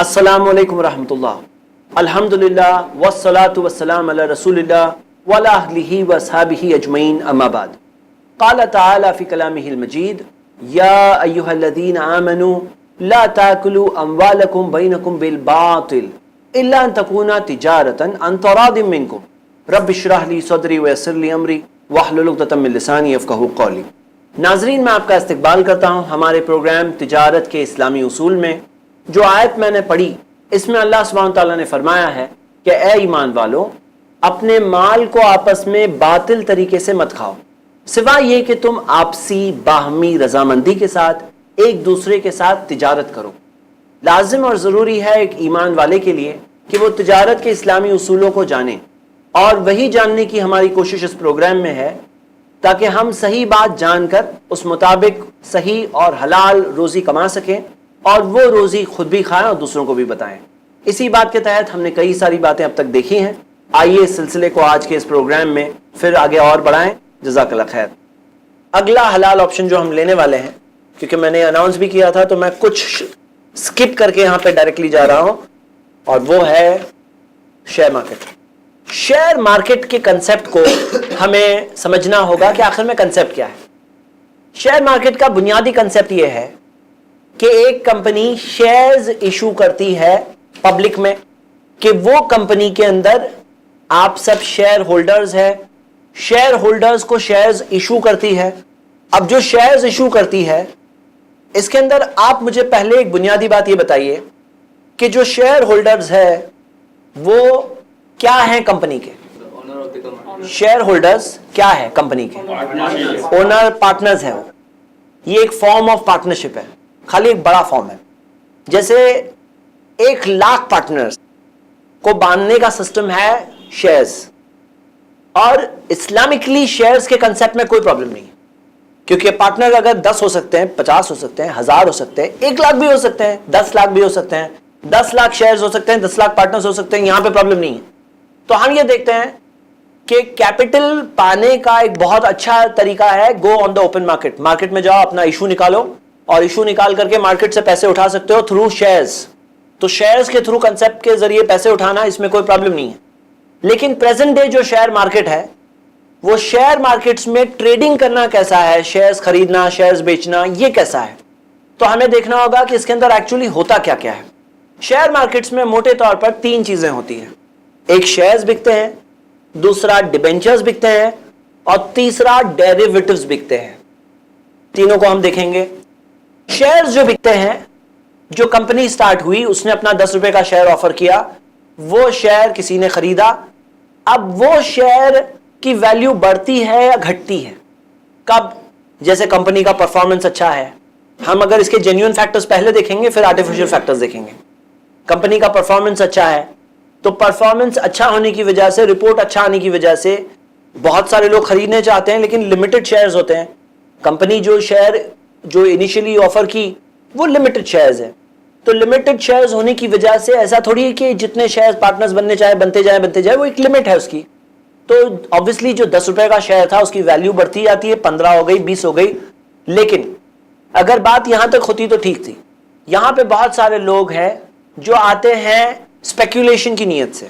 अस्सलामु अलैकुम रहमतुल्लाह। अल्हम्दुलिल्लाह वस्सलातु वस्सलाम अला रसूलिल्लाह व अला अहलिही व अस्हाबिही अजमईन अम्मा बाद। क़ाल तआला फ़ी कलामिहिल मजीद या अय्युहल्लज़ीना आमनू ला ताकुलू अम्वालकुम बैनकुम बिल बातिल इल्ला अन तकूना तिजारतन अन तरादिम मिनकुम रब्बि इश्रह ली सदरी व यस्सिर ली अमरी वहलुल उक़दतम मिन लिसानी यफ़क़हू क़ौली। नाज़रीन, मैं आपका इस्तक़बाल करता हूँ हमारे प्रोग्राम तिजारत के इस्लामी उसूल में। जो आयत मैंने पढ़ी इसमें अल्लाह सुब्हानहू व तआला ने फरमाया है कि ए ईमान वालों, अपने माल को आपस में बातिल तरीके से मत खाओ, सिवाय ये कि तुम आपसी बाहमी रजामंदी के साथ एक दूसरे के साथ तिजारत करो। लाजिम और ज़रूरी है एक ईमान वाले के लिए कि वो तिजारत के इस्लामी उसूलों को जाने, और वही जानने की हमारी कोशिश इस प्रोग्राम में है ताकि हम सही बात जानकर उस मुताबिक सही और हलाल रोज़ी कमा सकें और वो रोज़ी खुद भी खाएं और दूसरों को भी बताएं। इसी बात के तहत हमने कई सारी बातें अब तक देखी हैं। आइए इस सिलसिले को आज के इस प्रोग्राम में फिर आगे और बढ़ाएं। जज़ाकल्लाह खैर। अगला हलाल ऑप्शन जो हम लेने वाले हैं, क्योंकि मैंने अनाउंस भी किया था तो मैं कुछ स्किप करके यहाँ पे डायरेक्टली जा रहा हूँ, और वो है शेयर मार्केट। शेयर मार्केट के कंसेप्ट को हमें समझना होगा कि आखिर में कंसेप्ट क्या है। शेयर मार्केट का बुनियादी कंसेप्ट यह है कि एक कंपनी शेयर्स इशू करती है पब्लिक में, कि वो कंपनी के अंदर आप सब शेयर होल्डर्स हैं, शेयर होल्डर्स को शेयर्स इशू करती है। अब जो शेयर्स इशू करती है इसके अंदर आप मुझे पहले एक बुनियादी बात ये बताइए कि जो शेयर होल्डर्स है वो क्या है कंपनी के? शेयर होल्डर्स क्या है कंपनी के? ओनर, पार्टनर्स हैं वो। ये एक फॉर्म ऑफ पार्टनरशिप है, खाली एक बड़ा फॉर्म है। जैसे 1,00,000 पार्टनर्स को बांधने का सिस्टम है शेयर्स, और इस्लामिकली शेयर्स के कंसेप्ट में कोई प्रॉब्लम नहीं है, क्योंकि पार्टनर अगर 10 हो सकते हैं, 50 हो सकते हैं, 1000 हो सकते हैं, 1,00,000 भी हो सकते हैं, 10 लाख भी हो सकते हैं, 10 लाख शेयर्स हो सकते हैं, 10 लाख पार्टनर्स हो सकते हैं, यहां पे प्रॉब्लम नहीं है। तो हम ये देखते हैं कि कैपिटल पाने का एक बहुत अच्छा तरीका है go on the open market. Market में जाओ, अपना इशू निकालो, और इशू निकाल करके मार्केट से पैसे उठा सकते हो थ्रू शेयर्स। तो शेयर्स के थ्रू कंसेप्ट के जरिए पैसे उठाना, इसमें कोई प्रॉब्लम नहीं है। लेकिन प्रेजेंट डे जो शेयर मार्केट है, वो शेयर मार्केट्स में ट्रेडिंग करना कैसा है, शेयर्स खरीदना, शेयर्स बेचना, ये कैसा है, तो हमें देखना होगा कि इसके अंदर एक्चुअली होता क्या क्या है। शेयर मार्केट्स में मोटे तौर पर 3 चीजें होती हैं। एक शेयर्स बिकते हैं, दूसरा डिबेंचर्स बिकते हैं, और तीसरा डेरिवेटिव्स बिकते हैं। तीनों को हम देखेंगे। शेयर्स जो बिकते हैं, जो कंपनी स्टार्ट हुई, उसने अपना 10 रुपए का शेयर ऑफर किया, वो शेयर किसी ने खरीदा। अब वो शेयर की वैल्यू बढ़ती है या घटती है? कब? जैसे कंपनी का परफॉर्मेंस अच्छा है। हम अगर इसके जेन्युइन फैक्टर्स पहले देखेंगे, फिर आर्टिफिशियल फैक्टर्स देखेंगे। कंपनी का परफॉर्मेंस अच्छा है, तो परफॉर्मेंस अच्छा होने की वजह से, रिपोर्ट अच्छा आने की वजह से बहुत सारे लोग खरीदने चाहते हैं, लेकिन लिमिटेड शेयर्स होते हैं। कंपनी जो शेयर जो इनिशियली ऑफर की वो लिमिटेड शेयर्स है, तो लिमिटेड शेयर्स होने की वजह से ऐसा थोड़ी है कि जितने शेयर्स पार्टनर्स बनने चाहे बनते जाए, वो एक लिमिट है उसकी। तो ऑब्वियसली जो 10 रुपए का शेयर था उसकी वैल्यू बढ़ती जाती है, 15 हो गई, 20 हो गई। लेकिन अगर बात यहां तक होती तो ठीक थी। यहां पे बहुत सारे लोग हैं जो आते हैं स्पेक्यूलेशन की नीयत से।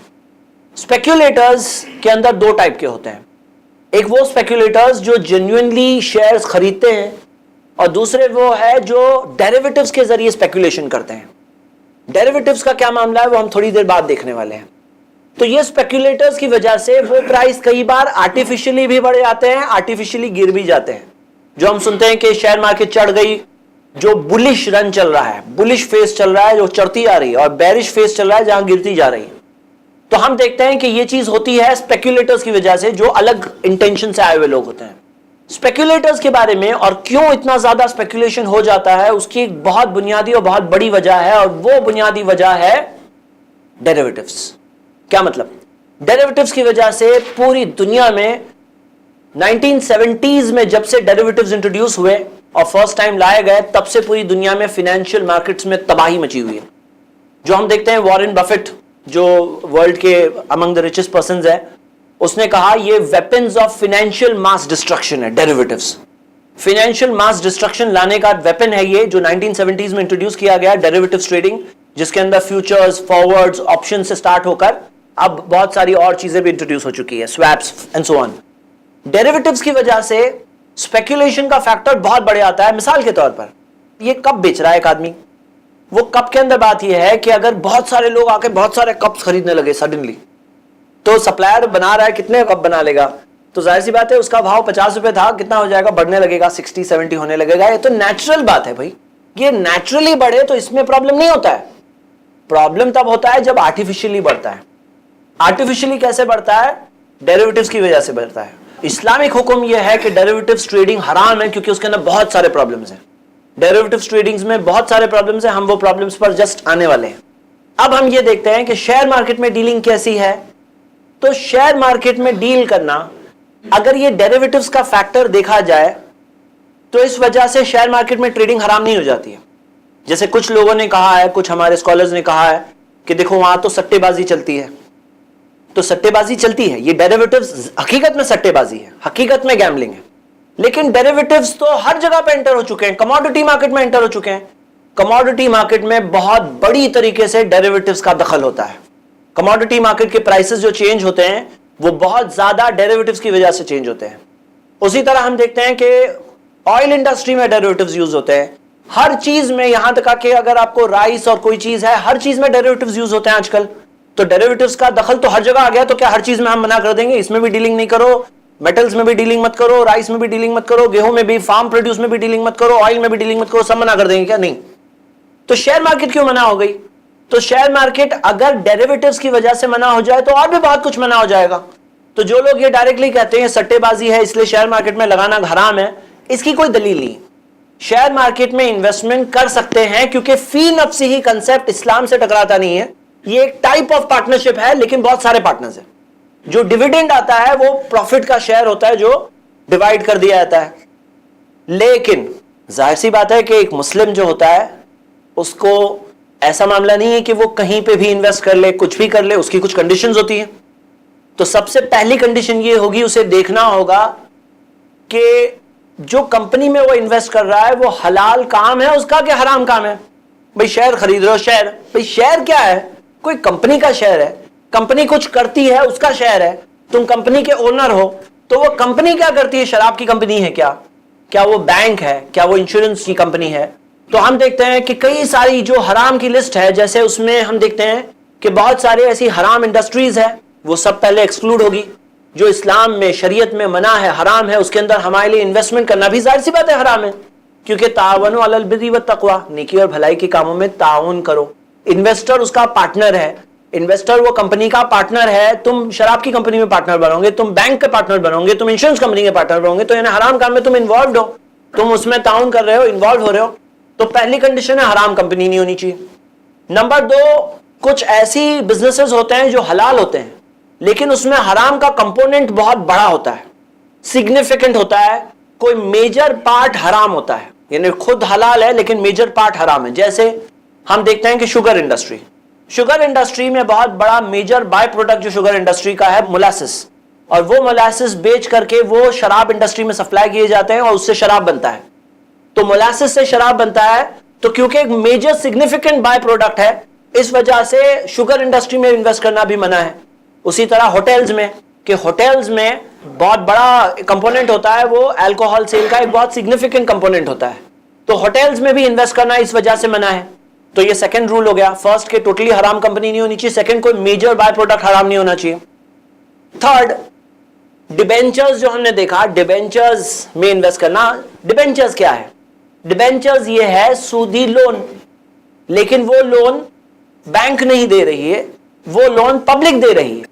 स्पेक्यूलेटर्स के अंदर 2 टाइप के होते हैं। एक वो स्पेक्यूलेटर्स जो जेन्युइनली शेयर्स खरीदते हैं, और दूसरे वो है जो डेरिवेटिव्स के जरिए स्पेक्यूलेशन करते हैं। डेरिवेटिव्स का क्या मामला है वो हम थोड़ी देर बाद देखने वाले हैं। तो ये स्पेक्यूलेटर्स की वजह से वो प्राइस कई बार आर्टिफिशियली भी बढ़ जाते हैं, आर्टिफिशियली गिर भी जाते हैं। जो हम सुनते हैं कि शेयर मार्केट चढ़ गई, जो बुलिश रन चल रहा है, बुलिश फेस चल रहा है जो चढ़ती आ रही है, और बेरिश फेस चल रहा है जहां गिरती जा रही है। तो हम देखते हैं कि ये चीज होती है स्पेक्यूलेटर्स की वजह से, जो अलग इंटेंशन से आए हुए लोग होते हैं। स्पेक्यूलेटर्स के बारे में और क्यों इतना ज्यादा स्पेक्यूलेशन हो जाता है, उसकी एक बहुत बुनियादी और बहुत बड़ी वजह है, और वो बुनियादी वजह है डेरिवेटिव्स। क्या मतलब? डेरिवेटिव्स की वजह से पूरी दुनिया में 1970s में जब से डेरिवेटिव्स इंट्रोड्यूस हुए और फर्स्ट टाइम लाए गए, तब से पूरी दुनिया में फाइनेंशियल मार्केट्स में तबाही मची हुई है। जो हम देखते हैं, वॉरेन बफेट जो वर्ल्ड के अमंग द रिचेस्ट पर्संस है, उसने कहा ये weapons of financial mass destruction है डेरिवेटिव्स। फाइनेंशियल मास डिस्ट्रक्शन लाने का वेपन है ये, जो 1970s में इंट्रोड्यूस किया गया डेरिवेटिव्स ट्रेडिंग। जिसके अंदर फ्यूचर्स, फॉरवर्ड्स, ऑप्शन से स्टार्ट होकर अब बहुत सारी और चीजें भी इंट्रोड्यूस हो चुकी है, swaps and so on. Derivatives की वजह से स्पेकुलेशन का फैक्टर बहुत बढ़ जाता है। मिसाल के तौर पर ये कप बेच रहा है एक आदमी, वो कप के अंदर बात यह है कि अगर बहुत सारे लोग आके बहुत सारे कप्स खरीदने लगे सडनली, तो सप्लायर बना रहा है कितने कप बना लेगा, तो जाहिर सी बात है उसका भाव 50 रुपए था, कितना हो जाएगा, बढ़ने लगेगा, 60-70 होने लगेगा। ये तो नेचुरल बात है भाई, ये नेचुरली बढ़े तो इसमें प्रॉब्लम नहीं होता है। प्रॉब्लम तब होता है जब आर्टिफिशियली बढ़ता है। आर्टिफिशियली कैसे बढ़ता है? डेरिवेटिव्स की वजह से बढ़ता है। इस्लामिक हुक्म यह है कि डेरिवेटिव्स ट्रेडिंग हराम है, क्योंकि उसके अंदर बहुत सारे प्रॉब्लम्स हैं। डेरिवेटिव्स ट्रेडिंग्स में बहुत सारे प्रॉब्लम्स हैं, हम वो प्रॉब्लम्स पर जस्ट आने वाले हैं। अब हम ये देखते हैं कि शेयर मार्केट में डीलिंग कैसी है। तो शेयर मार्केट में डील करना, अगर ये डेरिवेटिव्स का फैक्टर देखा जाए तो इस वजह से शेयर मार्केट में ट्रेडिंग हराम नहीं हो जाती है। जैसे कुछ लोगों ने कहा है, कुछ हमारे स्कॉलर्स ने कहा है कि देखो वहां तो सट्टेबाजी चलती है, तो सट्टेबाजी चलती है, ये डेरिवेटिव्स हकीकत में सट्टेबाजी है, हकीकत में गैम्बलिंग है। लेकिन डेरिवेटिव्स तो हर जगह पे एंटर हो चुके हैं, कमोडिटी मार्केट में एंटर हो चुके हैं। कमोडिटी मार्केट में बहुत बड़ी तरीके से डेरिवेटिव्स का दखल होता है। कमोडिटी मार्केट के प्राइसेस जो चेंज होते हैं वो बहुत ज्यादा डेरिवेटिव्स की वजह से चेंज होते हैं। उसी तरह हम देखते हैं कि ऑयल इंडस्ट्री में डेरिवेटिव्स यूज होते हैं, हर चीज में, यहां तक कि अगर आपको राइस और कोई चीज है, हर चीज में डेरिवेटिव्स यूज होते हैं आजकल। तो डेरिवेटिव्स का दखल तो हर जगह आ गया, तो क्या हर चीज में हम मना कर देंगे इसमें भी डीलिंग नहीं करो, मेटल्स में भी डीलिंग मत करो, राइस में भी डीलिंग मत करो, गेहूं में भी, फार्म प्रोड्यूस में भी डीलिंग मत करो, ऑयल में भी डीलिंग मत करो, सब मना कर देंगे क्या? नहीं। तो शेयर मार्केट क्यों मना हो गई? तो शेयर मार्केट अगर डेरिवेटिव्स की वजह से मना हो जाए तो और भी बहुत कुछ मना हो जाएगा। तो जो लोग ये डायरेक्टली कहते हैं सट्टेबाजी है इसलिए शेयर मार्केट में लगाना हराम है, इसकी कोई दलील नहीं। शेयर मार्केट में इन्वेस्टमेंट कर सकते हैं क्योंकि फी नफ्सी ही कंसेप्ट इस्लाम से टकराता नहीं है। ये एक टाइप ऑफ पार्टनरशिप है, लेकिन बहुत सारे पार्टनर्स हैं। जो डिविडेंड आता है वो प्रॉफिट का शेयर होता है जो डिवाइड कर दिया जाता है। लेकिन जाहिर सी बात है कि एक मुस्लिम जो होता है उसको ऐसा मामला नहीं है कि वो कहीं पे भी इन्वेस्ट कर ले, कुछ भी कर ले, उसकी कुछ कंडीशंस होती हैं। तो सबसे पहली कंडीशन ये होगी, उसे देखना होगा कि जो कंपनी में वो इन्वेस्ट कर रहा है वो हलाल काम है उसका कि हराम काम है। भाई शेयर खरीद रहे हो, शेयर, भाई शेयर क्या है? कोई कंपनी का शेयर है, कंपनी कुछ करती है उसका शेयर है, तुम कंपनी के ओनर हो, तो वो कंपनी क्या करती है? शराब की कंपनी है क्या? क्या वो बैंक है? क्या वो इंश्योरेंस की कंपनी है? तो हम देखते हैं कि कई सारी जो हराम की लिस्ट है, जैसे उसमें हम देखते हैं कि बहुत सारे ऐसी हराम इंडस्ट्रीज है, वो सब पहले एक्सक्लूड होगी। जो इस्लाम में, शरीयत में मना है, हराम है, उसके अंदर हमारे लिए इन्वेस्टमेंट करना भी जाहिर सी बात है हराम है, क्योंकि तावनु अलल बिर्रि व तक़वा, नेकी और भलाई के कामों में ताउन करो। इन्वेस्टर उसका पार्टनर है, इन्वेस्टर वो कंपनी का पार्टनर है। तुम शराब की कंपनी में पार्टनर बनोगे, तुम बैंक के पार्टनर बनोगे, तुम इंश्योरेंस कंपनी के पार्टनर बनोगे, तो यानी हराम काम में तुम इन्वॉल्व हो, तुम उसमें ताउन कर रहे हो, इन्वॉल्व हो रहे हो। तो पहली कंडीशन है हराम कंपनी नहीं होनी चाहिए। नंबर 2, कुछ ऐसी बिजनेसेस होते हैं जो हलाल होते हैं लेकिन उसमें हराम का कंपोनेंट बहुत बड़ा होता है, सिग्निफिकेंट होता है, कोई मेजर पार्ट हराम होता है, यानी खुद हलाल है लेकिन मेजर पार्ट हराम है। जैसे हम देखते हैं कि शुगर इंडस्ट्री में बहुत बड़ा मेजर बाय प्रोडक्ट जो शुगर इंडस्ट्री का है मोलासिस, और वो मोलासिस बेच करके वो शराब इंडस्ट्री में सप्लाई किए जाते हैं और उससे शराब बनता है। तो मोलासिस से शराब बनता है, तो क्योंकि एक मेजर सिग्निफिकेंट बाय प्रोडक्ट है, इस वजह से शुगर इंडस्ट्री में इन्वेस्ट करना भी मना है। उसी तरह होटल्स में, कि होटल्स में बहुत बड़ा कंपोनेंट होता है, वो अल्कोहल सेल का एक बहुत सिग्निफिकेंट कंपोनेंट होता है, तो होटल्स में भी इन्वेस्ट करना इस वजह से मना है। तो ये सेकंड रूल हो गया। फर्स्ट के टोटली हराम कंपनी नहीं होनी चाहिए, सेकंड कोई मेजर बाय प्रोडक्ट हराम नहीं होना चाहिए। थर्ड, डिबेंचर्स जो हमने देखा, डिबेंचर्स में इन्वेस्ट करना। डिबेंचर्स क्या है? डिबेंचर्स ये है सूदी लोन, लेकिन वो लोन बैंक नहीं दे रही है, वो लोन पब्लिक दे रही है।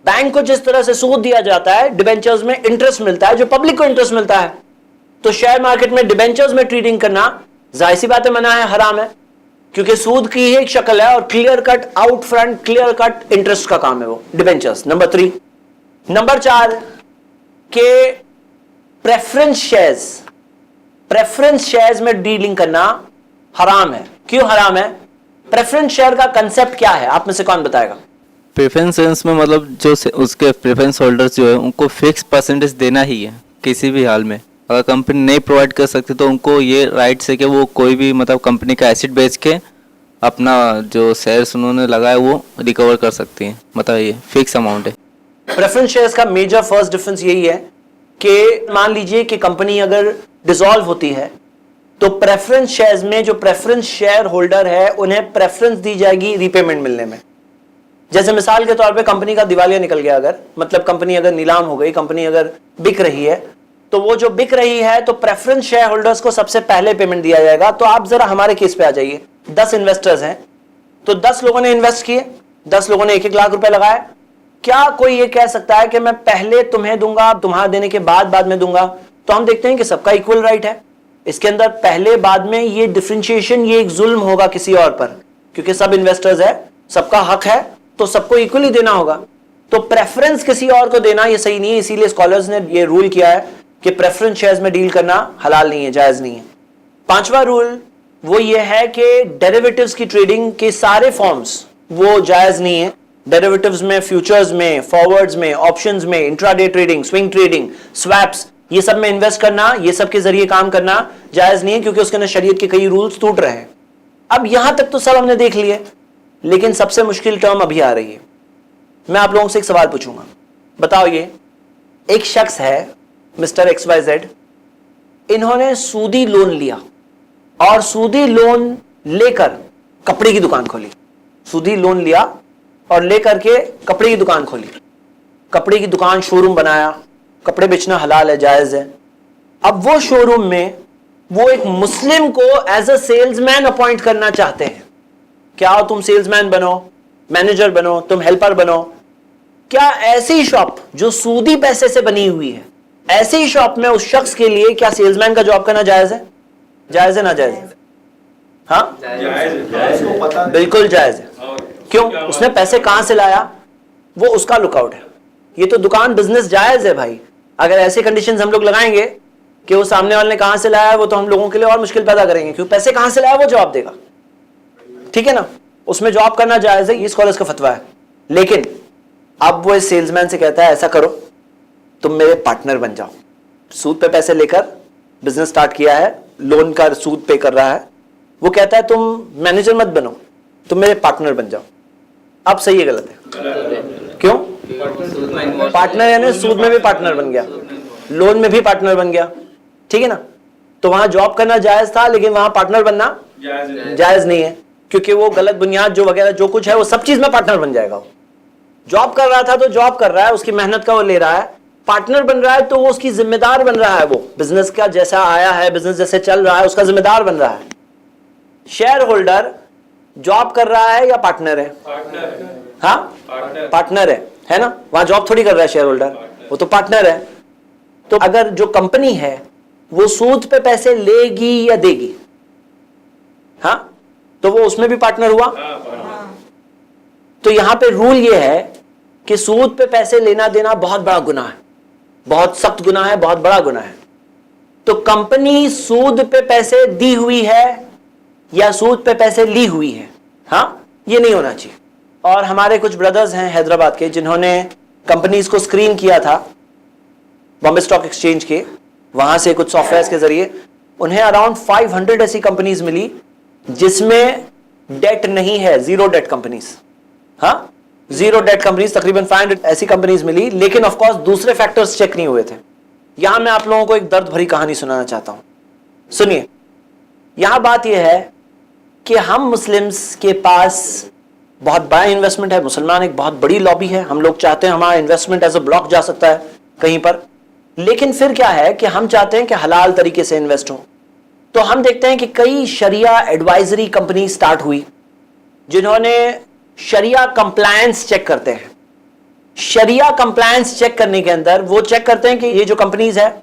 बैंक को जिस तरह से सूद दिया जाता है, डिबेंचर्स में इंटरेस्ट मिलता है जो पब्लिक को इंटरेस्ट मिलता है। तो शेयर मार्केट में डिबेंचर्स में ट्रेडिंग करना जाहिर सी बात है मना है, हराम है, क्योंकि सूद की ही एक शक्ल है और clear cut out front clear cut interest का काम है वो डिबेंचर्स। नंबर 3। नंबर 4 के प्रेफरेंस शेयर्स में डीलिंग करना हराम है। क्यों हराम है? प्रेफरेंस शेयर का कंसेप्ट क्या है, आप में से कौन बताएगा? प्रेफरेंस शेयर्स में मतलब जो उसके प्रेफरेंस होल्डर्स जो है उनको फिक्स परसेंटेज देना ही है किसी भी हाल में। अगर कंपनी नहीं प्रोवाइड कर सकती तो उनको ये राइट्स है कि वो कोई भी मतलब कंपनी का एसेट बेच के अपना जो शेयर्स उन्होंने लगाया वो रिकवर कर सकती हैं? बताइए, फिक्स अमाउंट है। प्रेफरेंस शेयर्स का मेजर फर्स्ट डिफरेंस यही है कि मान लीजिए कि कंपनी अगर डिसॉल्व होती है तो प्रेफरेंस शेयर्स में जो प्रेफरेंस शेयर होल्डर है उन्हें प्रेफरेंस दी जाएगी रीपेमेंट मिलने में। जैसे मिसाल के तौर पे कंपनी का दिवालिया निकल गया, अगर मतलब कंपनी अगर नीलाम हो गई, कंपनी अगर बिक रही है, तो वो जो बिक रही है तो प्रेफरेंस शेयर होल्डर्स को सबसे पहले पेमेंट दिया जाएगा। तो आप जरा हमारे केस पे आ जाइए, 10 इन्वेस्टर्स हैं, तो 10 लोगों ने इन्वेस्ट किए, 10 लोगों ने 1-1 लाख रुपए लगाए। क्या कोई ये कह सकता है कि मैं पहले तुम्हें दूंगा, तुम्हारा देने के बाद में दूंगा? तो हम देखते हैं कि सबका इक्वल राइट है। इसके अंदर पहले बाद में ये डिफरेंशिएशन, ये एक जुल्म होगा किसी और पर, क्योंकि सब इन्वेस्टर्स है, सबका हक है, तो सबको इक्वली देना होगा। तो प्रेफरेंस किसी और को देना ये सही नहीं है, इसीलिए स्कॉलर्स ने ये रूल किया है कि प्रेफरेंस शेयर्स में डील करना हलाल नहीं है, जायज नहीं है। 5वां रूल वो ये है कि डेरिवेटिव्स की ट्रेडिंग के सारे फॉर्म्स वो जायज नहीं है। डेरिवेटिव्स में, फ्यूचर्स में, फॉरवर्ड्स में, ऑप्शंस में, intraday trading, swing trading, swaps, ये सब में इन्वेस्ट करना, ये सब के जरिए काम करना जायज नहीं है, क्योंकि उसके अंदर शरीयत के कई रूल्स टूट रहे हैं। अब यहां तक तो सब हमने देख लिए, लेकिन सबसे मुश्किल टर्म अभी आ रही है। मैं आप लोगों से एक सवाल पूछूंगा, बताओ ये एक शख्स है मिस्टर XYZ, इन्होंने सूदी लोन लिया और सूदी लोन लेकर कपड़े की दुकान खोली। सूदी लोन लिया और लेकर के कपड़े की दुकान खोली, कपड़े की दुकान, शोरूम बनाया, कपड़े बेचना हलाल है, जायज है। अब वो शोरूम में वो एक मुस्लिम को एज अ सेल्समैन अपॉइंट करना चाहते हैं। क्या तुम सेल्समैन बनो, मैनेजर बनो, तुम हेल्पर बनो। क्या ऐसी शॉप जो सूदी पैसे से बनी हुई है, ऐसी शॉप में उस शख्स के लिए क्या सेल्समैन का जॉब करना जायज है? जायज है ना जायज है? हाँ, बिल्कुल जायज है। क्यों? उसने पैसे कहां से लाया, वो उसका लुकआउट है। ये तो दुकान बिजनेस जायज है भाई। अगर ऐसे कंडीशंस हम लोग लगाएंगे कि वो सामने वाले ने कहां से लाया, वो तो हम लोगों के लिए और मुश्किल पैदा करेंगे, क्योंकि पैसे कहां से लाया वो जवाब देगा, ठीक है ना? उसमें जॉब करना जायज है, ये स्कॉलर्स का फतवा है। लेकिन अब वो इस सेल्समैन से कहता है ऐसा करो, तुम मेरे पार्टनर बन जाओ। सूद पे पैसे लेकर बिजनेस स्टार्ट किया है, लोन का सूद पे कर रहा है। वो कहता है तुम मैनेजर मत बनो, तुम मेरे पार्टनर बन जाओ। अब सही है गलत है? क्यों? पार्टनर यानी सूद में भी पार्टनर बन गया, लोन में भी पार्टनर बन गया, ठीक है ना? तो वहां जॉब करना जायज था, लेकिन वहां पार्टनर बनना जायज नहीं है, क्योंकि वो गलत बुनियाद जो वगैरह जो कुछ है वो सब चीज में पार्टनर बन जाएगा। वो जॉब कर रहा था तो जॉब कर रहा है, उसकी मेहनत का वो ले रहा है। पार्टनर बन रहा है तो वो उसकी जिम्मेदार बन रहा है, वो बिजनेस का जैसा आया है, बिजनेस जैसे चल रहा है, उसका जिम्मेदार बन रहा है। शेयर होल्डर जॉब कर रहा है या पार्टनर है? हाँ, पार्टनर है ना? वहां जॉब थोड़ी कर रहा है शेयर होल्डर, वो तो पार्टनर है। तो अगर जो कंपनी है वो सूद पे पैसे लेगी या देगी, हाँ, तो वो उसमें भी पार्टनर हुआ। तो यहां पे रूल ये है कि सूद पे पैसे लेना देना बहुत बड़ा गुनाह है, बहुत सख्त गुनाह है, बहुत बड़ा गुनाह है। तो कंपनी सूद पे पैसे दी हुई है या सूद पे पैसे ली हुई है, हाँ, ये नहीं होना चाहिए। और हमारे कुछ ब्रदर्स हैं हैदराबाद के, जिन्होंने कंपनीज को स्क्रीन किया था बॉम्बे स्टॉक एक्सचेंज के, वहां से कुछ सॉफ्टवेयर के जरिए उन्हें अराउंड 500 ऐसी कंपनीज मिली जिसमें डेट नहीं है, जीरो डेट कंपनीज। हाँ, जीरो डेट कंपनीज तकरीबन 500 ऐसी कंपनीज मिली, लेकिन ऑफ कोर्स दूसरे फैक्टर्स चेक नहीं हुए थे। यहां मैं आप लोगों को एक दर्द भरी कहानी सुनाना चाहता हूं, सुनिए। यहां बात यह है कि हम मुस्लिम्स के पास बहुत बड़ा इन्वेस्टमेंट है, मुसलमान एक बहुत बड़ी लॉबी है, हम लोग चाहते हैं हमारा इन्वेस्टमेंट एज अ ब्लॉक जा सकता है कहीं पर। लेकिन फिर क्या है कि हम चाहते हैं कि हलाल तरीके से इन्वेस्ट हो। तो हम देखते हैं कि कई शरिया एडवाइजरी कंपनी स्टार्ट हुई जिन्होंने शरिया कंप्लायंस चेक करते हैं। शरिया कंप्लायंस चेक करने के अंदर वो चेक करते हैं कि ये जो कंपनीज है,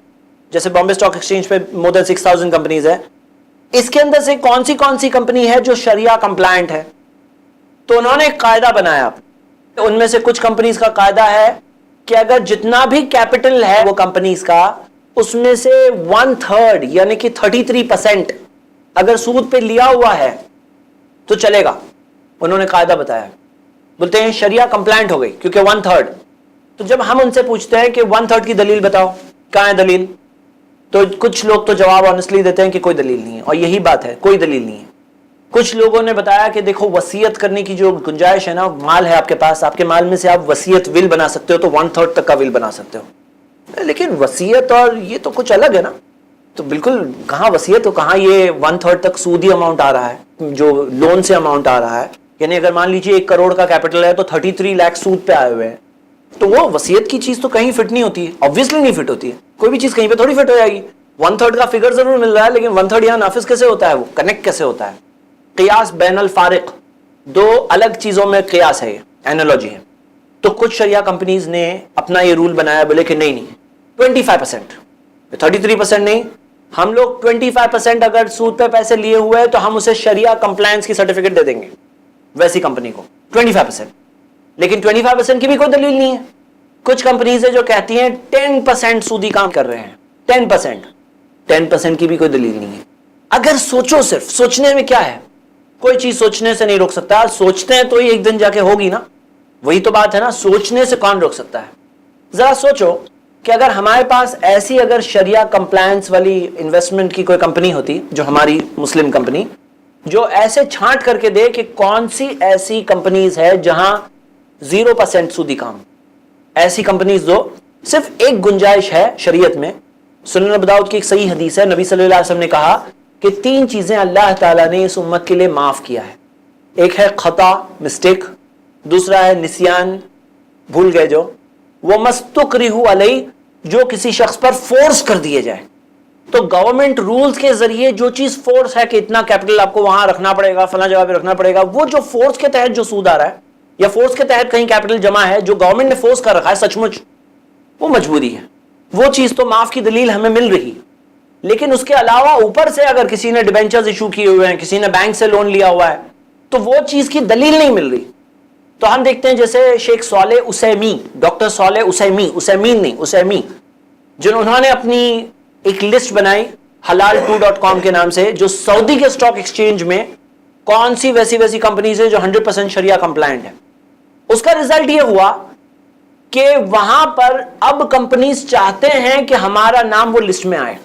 जैसे बॉम्बे स्टॉक एक्सचेंज पे मोर देन 6000 कंपनीज है, इसके अंदर से कौन सी कंपनी है जो शरिया कंप्लायंट है। तो उन्होंने एक कायदा बनाया, उनमें से कुछ कंपनीज का कायदा है कि अगर जितना भी कैपिटल है वो कंपनीज का, उसमें से 1/3 यानी कि 33% अगर सूद पे लिया हुआ है तो चलेगा। उन्होंने कायदा बताया, बोलते हैं शरिया कंप्लायंट हो गई क्योंकि 1/3। तो जब हम उनसे पूछते हैं कि 1/3 की दलील बताओ, कहां है दलील, तो कुछ लोग तो जवाब ऑनेस्टली देते हैं कि कोई दलील नहीं है, और यही बात है, कोई दलील नहीं है। कुछ लोगों ने बताया कि देखो वसीयत करने की जो गुंजाइश है ना, माल है आपके पास, आपके माल में से आप वसीयत विल बना सकते हो, तो 1/3 तक का विल बना सकते हो। लेकिन वसीयत और ये तो कुछ अलग है ना, तो बिल्कुल कहाँ वसीयत हो, कहाँ ये 1/3 तक सूदी अमाउंट आ रहा है, जो लोन से अमाउंट आ रहा है। यानी अगर मान लीजिए 1 करोड़ का कैपिटल है तो 33 लाख सूद पे आए हुए हैं, तो वो वसीयत की चीज तो कहीं फिट नहीं होती है, ऑब्वियसली नहीं फिट होती है। कोई भी चीज कहीं पे थोड़ी फिट हो जाएगी। 1/3 का फिगर जरूर मिल रहा है, लेकिन 1/3 यहाँ नाफिज कैसे होता है, वो कनेक्ट कैसे होता है। कियास बैनल फारिक, दो अलग चीजों में कियास है, एनालॉजी है। तो कुछ शरिया कंपनीज ने अपना ये रूल बनाया, बोले कि नहीं 25%, 33% नहीं, हम लोग 25% अगर सूद पे पैसे लिए हुए हैं तो हम उसे शरिया कंप्लायंस की सर्टिफिकेट दे देंगे वैसी कंपनी को 25%। लेकिन 25% की भी कोई दलील नहीं है। कुछ कंपनीज है जो कहती हैं 10% सूदी काम कर रहे हैं, 10% की भी कोई दलील नहीं है। अगर सोचो, सिर्फ सोचने में क्या है, कोई चीज सोचने से नहीं रोक सकता। सोचते हैं तो ही एक दिन जाके होगी ना, वही तो बात है ना, सोचने से कौन रोक सकता है। जरा सोचो कि अगर हमारे पास ऐसी अगर शरिया कंप्लायंस वाली इन्वेस्टमेंट की कोई कंपनी होती, जो हमारी मुस्लिम कंपनी, जो ऐसे छांट करके दे कि कौन सी ऐसी कंपनीज है जहां 0% सूदी काम, ऐसी कंपनीज दो। सिर्फ एक गुंजाइश है शरीयत में, सुनन अबू दाऊद की एक सही हदीस है, नबी सल्लल्लाहु अलैहि वसल्लम ने कहा कि 3 चीजें अल्लाह ताला ने इस उम्मत के लिए माफ किया है। एक है खता, मिस्टेक, दूसरा है निसियान, भूल गए जो, वो मस्तुकरिहु अलई, जो किसी शख्स पर फोर्स कर दिए जाए। तो गवर्नमेंट रूल्स के जरिए जो चीज फोर्स है कि इतना कैपिटल आपको वहां रखना पड़ेगा, फला जगह पे रखना पड़ेगा, वो जो फोर्स के तहत जो सूद आ रहा है या फोर्स के तहत कहीं कैपिटल जमा है जो गवर्नमेंट ने फोर्स कर रखा है, सचमुच वो मजबूरी है, वो चीज तो माफ की दलील हमें मिल रही। लेकिन उसके अलावा ऊपर से अगर किसी ने डिबेंचर्स इशू किए हुए हैं, किसी ने बैंक से लोन लिया हुआ है, तो वो चीज की दलील नहीं मिल रही। तो हम देखते हैं जैसे शेख सौले उसैमी, डॉक्टर सौले उसैमी, उसैमीन नहीं उसैमी, जिन्होंने अपनी एक लिस्ट बनाई halal2.com के नाम से, जो सऊदी के स्टॉक एक्सचेंज में कौन सी वैसी कंपनीज है जो 100% शरिया कंप्लायंट है। उसका रिजल्ट ये हुआ कि वहां पर अब कंपनीज चाहते हैं कि हमारा नाम वो लिस्ट में आए,